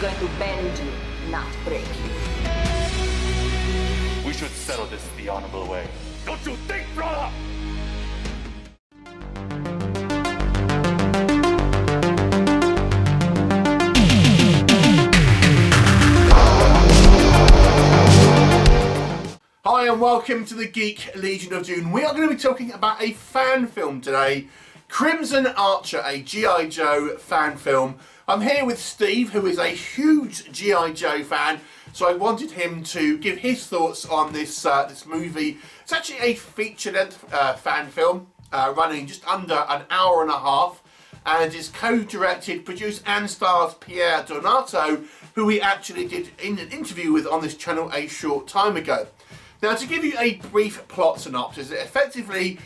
going to bend you, not break you. We should settle this the honorable way. Don't you think, brother? Hi and welcome to the Geek Legion of Doom. We are going to be talking about a fan film today, Crimson Archer, a G.I. Joe fan film. I'm here with Steve, who is a huge G.I. Joe fan, so I wanted him to give his thoughts on this movie. It's actually a feature-length fan film, running just under an hour and a half, and is co-directed, produced and stars Pierre Doanetto, who we actually did an interview with on this channel a short time ago. Now, to give you a brief plot synopsis, it effectively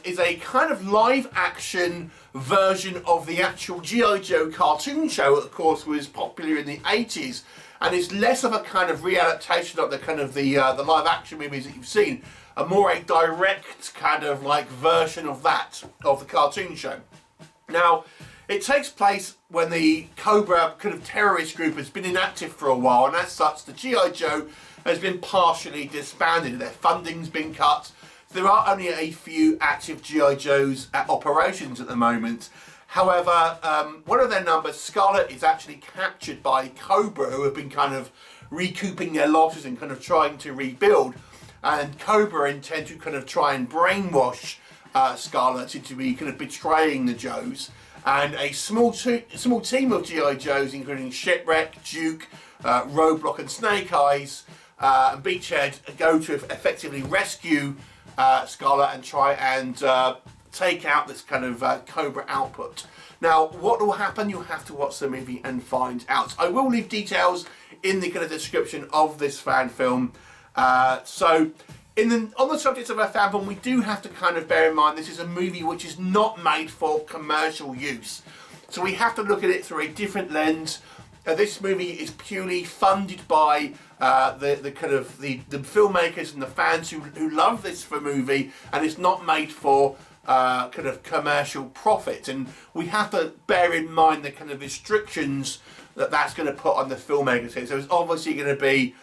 is a kind of live-action version of the actual G.I. Joe cartoon show that, of course, was popular in the 80s, and it's less of a kind of readaptation of the kind of the live-action movies that you've seen, and more a direct kind of like version of that, of the cartoon show. Now, it takes place when the Cobra kind of terrorist group has been inactive for a while, and as such, the G.I. Joe has been partially disbanded. Their funding's been cut. There are only a few active G.I. Joes at operations at the moment. However, one of their numbers, Scarlet, is actually captured by Cobra, who have been kind of recouping their losses and kind of trying to rebuild. And Cobra intend to kind of try and brainwash Scarlet into be kind of betraying the Joes. And a small team of G.I. Joes, including Shipwreck, Duke, Roadblock and Snake Eyes, and Beachhead, go to effectively rescue Scarlet and try and take out this kind of Cobra output. Now, what will happen? You'll have to watch the movie and find out. I will leave details in the kind of description of this fan film. On the subject of a fan film, we do have to kind of bear in mind this is a movie which is not made for commercial use. So we have to look at it through a different lens. This movie is purely funded by the filmmakers and the fans who love this movie, and it's not made for kind of commercial profit. And we have to bear in mind the kind of restrictions that's going to put on the filmmakers here. So it's obviously going to be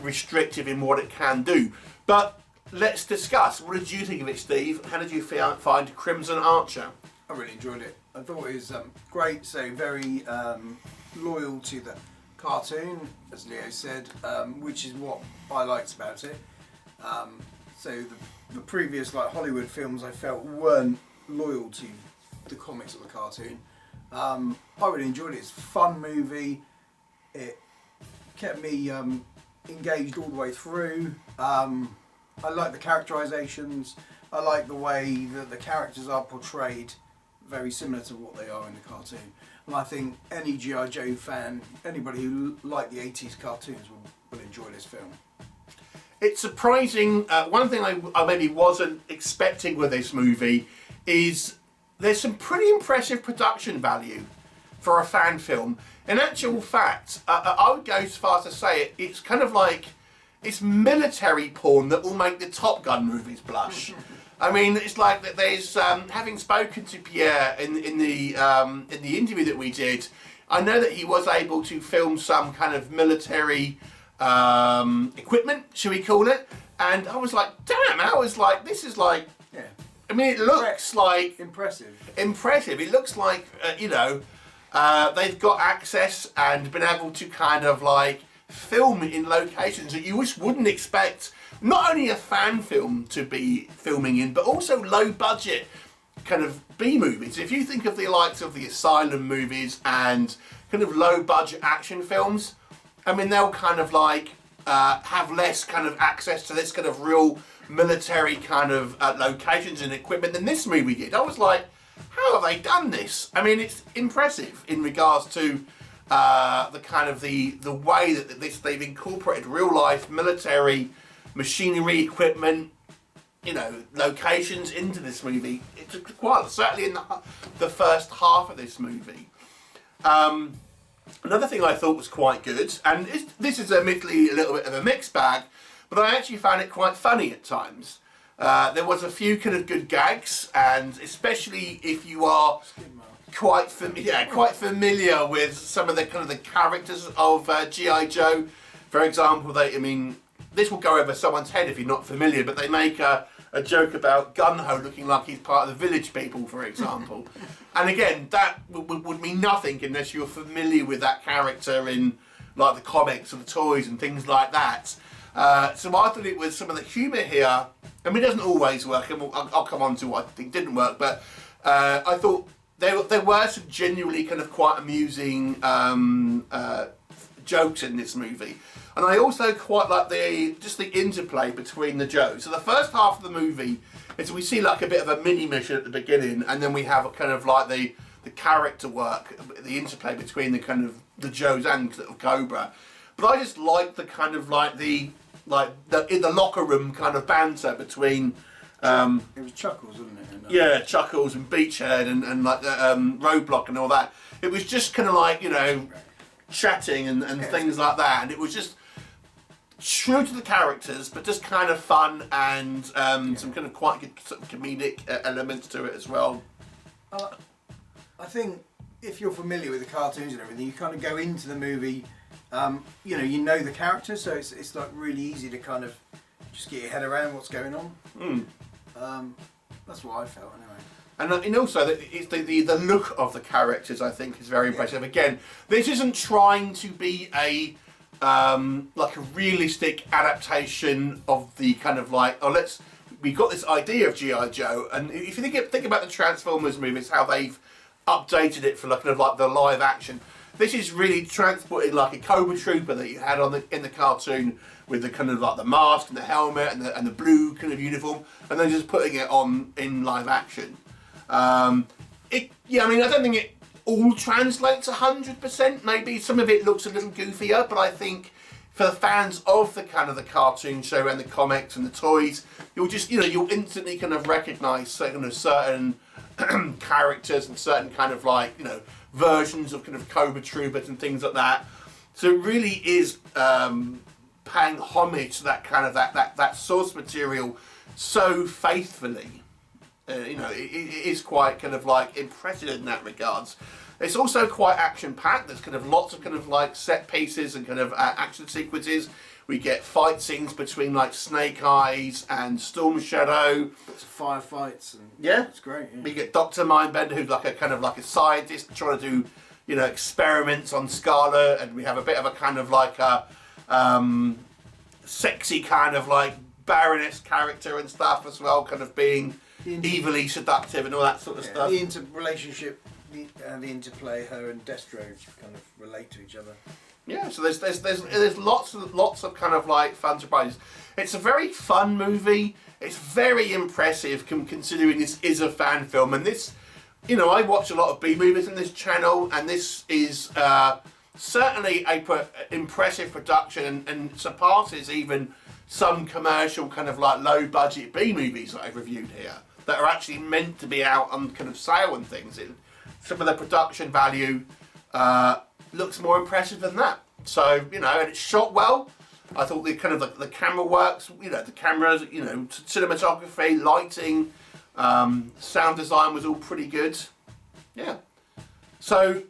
restrictive in what it can do. But let's discuss. What did you think of it, Steve? How did you find Crimson Archer? I really enjoyed it. I thought it was great, so very loyal to the cartoon, as Leo said, which is what I liked about it. So the previous like Hollywood films I felt weren't loyal to the comics or the cartoon. I really enjoyed it. It's a fun movie. It kept me engaged all the way through. I like the characterizations. I like the way that the characters are portrayed, very similar to what they are in the cartoon. And I think any G.I. Joe fan, anybody who liked the 80s cartoons will enjoy this film. It's surprising. One thing I maybe wasn't expecting with this movie is there's some pretty impressive production value for a fan film. In actual fact, I would go as far as to say it's kind of like it's military porn that will make the Top Gun movies blush. I mean, it's like that. There's having spoken to Pierre in the interview that we did, I know that he was able to film some kind of military equipment, shall we call it? And I was like, damn! I was like, this is like, yeah. I mean, it looks like impressive. It looks like they've got access and been able to kind of like film in locations that you just wouldn't expect not only a fan film to be filming in, but also low budget kind of B movies. If you think of the likes of the Asylum movies and kind of low budget action films, I mean, they'll kind of like have less kind of access to this kind of real military kind of locations and equipment than this movie did. I was like, how have they done this? I mean, it's impressive in regards to the kind of the way that they've incorporated real life military machinery, equipment, locations into this movie. It took quite, certainly in the first half of this movie. Another thing I thought was quite good, and this is admittedly a little bit of a mixed bag, but I actually found it quite funny at times. There was a few kind of good gags, and especially if you are quite familiar with some of the kind of the characters of G.I. Joe. For example, this will go over someone's head if you're not familiar, but they make a joke about Gung-Ho looking like he's part of the Village People, for example. And again, that would mean nothing unless you're familiar with that character in like the comics and the toys and things like that. So I thought it was some of the humour here. I mean, it doesn't always work, and I'll come on to what I think didn't work, but I thought there were some genuinely kind of quite amusing jokes in this movie. And I also quite like the interplay between the Joes. So the first half of the movie is we see like a bit of a mini mission at the beginning, and then we have a kind of like the character work, the interplay between the kind of the Joes and Little Cobra. But I just like the kind of like in the locker room kind of banter between. It was Chuckles, wasn't it? Yeah, Chuckles and Beachhead and like Roadblock and all that. It was just kind of like, you know, chatting and things like that, and it was just true to the characters, but just kind of fun and some kind of quite good sort of comedic elements to it as well. I think if you're familiar with the cartoons and everything, you kind of go into the movie, you know the characters, so it's like really easy to kind of just get your head around what's going on. That's what I felt anyway. And also, it's the look of the characters, I think, is very impressive. Again, this isn't trying to be a like a realistic adaptation of the kind of like, we've got this idea of G.I. Joe, and if you think about the Transformers movies, how they've updated it for kind of like the live action. This is really transporting like a Cobra Trooper that you had in the cartoon with the kind of like the mask and the helmet and the blue kind of uniform, and then just putting it on in live action. I mean, I don't think it all translates 100%. Maybe some of it looks a little goofier, but I think for the fans of the kind of the cartoon show and the comics and the toys, you'll instantly kind of recognise certain characters and certain kind of like, you know, versions of kind of Cobra Troopers and things like that. So it really is paying homage to that kind of that source material so faithfully. You know, it is quite kind of like impressive in that regards. It's also quite action-packed. There's kind of lots of kind of like set pieces and kind of action sequences. We get fight scenes between like Snake Eyes and Storm Shadow. Lots of firefights and yeah, it's great. Yeah. We get Dr. Mindbender, who's like a kind of like a scientist trying to do, you know, experiments on Scarlet, and we have a bit of a kind of like a sexy kind of like Baroness character and stuff as well, kind of being evilly seductive and all that sort of stuff. The interrelationship, the interplay, her and Destro kind of relate to each other. Yeah, so there's lots of kind of like fun surprises. It's a very fun movie. It's very impressive considering this is a fan film, and this, you know, I watch a lot of B movies on this channel, and this is certainly a impressive production and surpasses even some commercial kind of like low budget B movies that I've reviewed here that are actually meant to be out on kind of sale and things. Some of the production value looks more impressive than that. So, you know, and it's shot well. I thought the kind of the camera works, you know, the cameras, you know, cinematography, lighting, sound design was all pretty good. Yeah. So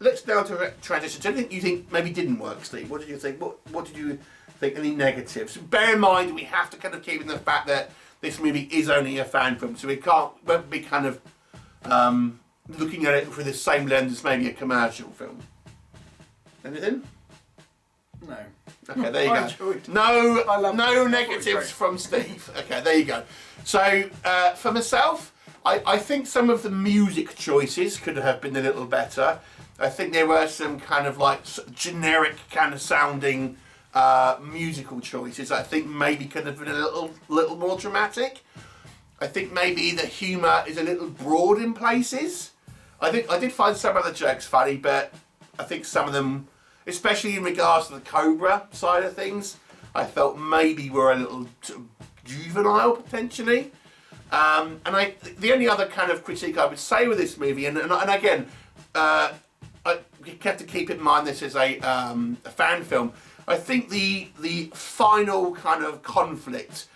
let's now to transition. So anything you think maybe didn't work, Steve? What did you think? What did you think? Any negatives? Bear in mind, we have to kind of keep in the fact that this movie is only a fan film, so we won't be kind of looking at it through the same lens as maybe a commercial film. Anything? No. Okay, there you go. No negatives from Steve. Okay, there you go. So for myself, I think some of the music choices could have been a little better. I think there were some kind of like generic kind of sounding musical choices. I think maybe could have been a little more dramatic. I think maybe the humour is a little broad in places. I did find some of the jokes funny, but I think some of them, especially in regards to the Cobra side of things, I felt maybe were a little juvenile potentially. And the only other kind of critique I would say with this movie, and again, I have to keep in mind this is a fan film. I think the final kind of conflict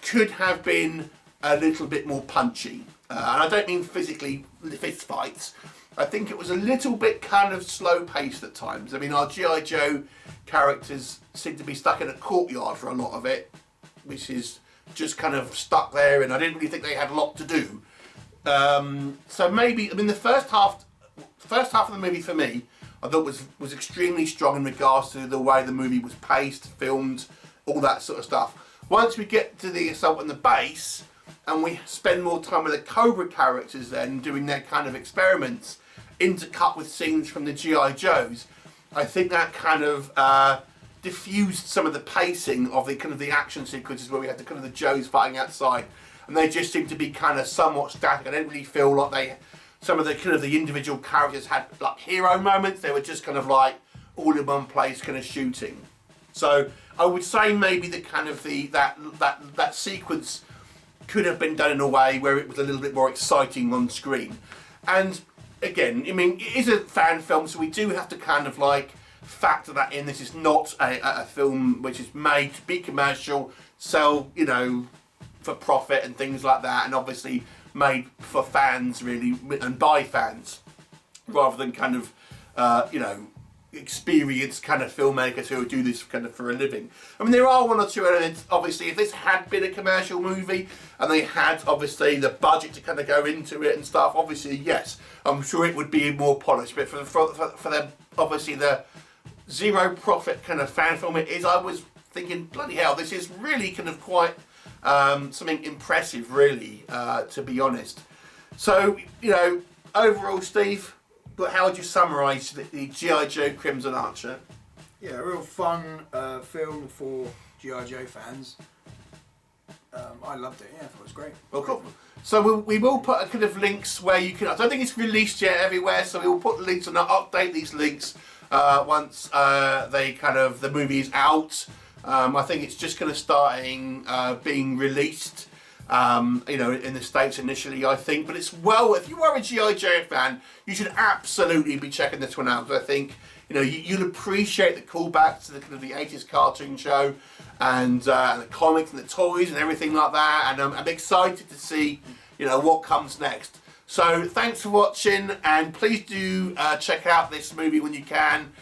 could have been a little bit more punchy. And I don't mean physically fist fights. I think it was a little bit kind of slow paced at times. I mean, our G.I. Joe characters seem to be stuck in a courtyard for a lot of it, which is just kind of stuck there, and I didn't really think they had a lot to do. So maybe, I mean, the first half of the movie for me, I thought was extremely strong in regards to the way the movie was paced, filmed, all that sort of stuff. Once we get to the assault on the base, and we spend more time with the Cobra characters then, doing their kind of experiments, intercut with scenes from the G.I. Joes, I think that kind of diffused some of the pacing of the kind of the action sequences where we had the kind of the Joes fighting outside, and they just seemed to be kind of somewhat static. I didn't really feel like some of the kind of the individual characters had like hero moments. They were just kind of like all in one place kind of shooting. So I would say maybe the kind of that sequence could have been done in a way where it was a little bit more exciting on screen. And again, I mean, it is a fan film, so we do have to kind of like factor that in. This is not a film which is made to be commercial, sell, you know, for profit and things like that, and obviously made for fans really and by fans, rather than kind of you know, experienced kind of filmmakers who do this kind of for a living. I mean, there are one or two elements. Obviously, if this had been a commercial movie and they had obviously the budget to kind of go into it and stuff, obviously yes, I'm sure it would be more polished. But for the obviously the zero profit kind of fan film it is, I was thinking, bloody hell, this is really kind of quite something impressive, really, to be honest. So, you know, overall, Steve, but how would you summarise the G.I. Joe Crimson Archer? Yeah, a real fun film for G.I. Joe fans. I loved it, yeah, I thought it was great. Well, cool. So we will put a kind of links where you can, I don't think it's released yet everywhere, so we will put links and I'll update these links once the movie is out. I think it's just going to starting being released, you know, in the States initially, I think. But it's, well, if you are a G.I. Joe fan, you should absolutely be checking this one out. I think, you know, you'll appreciate the callbacks to the kind of the 80s cartoon show and the comics and the toys and everything like that. And I'm excited to see, you know, what comes next. So thanks for watching, and please do check out this movie when you can.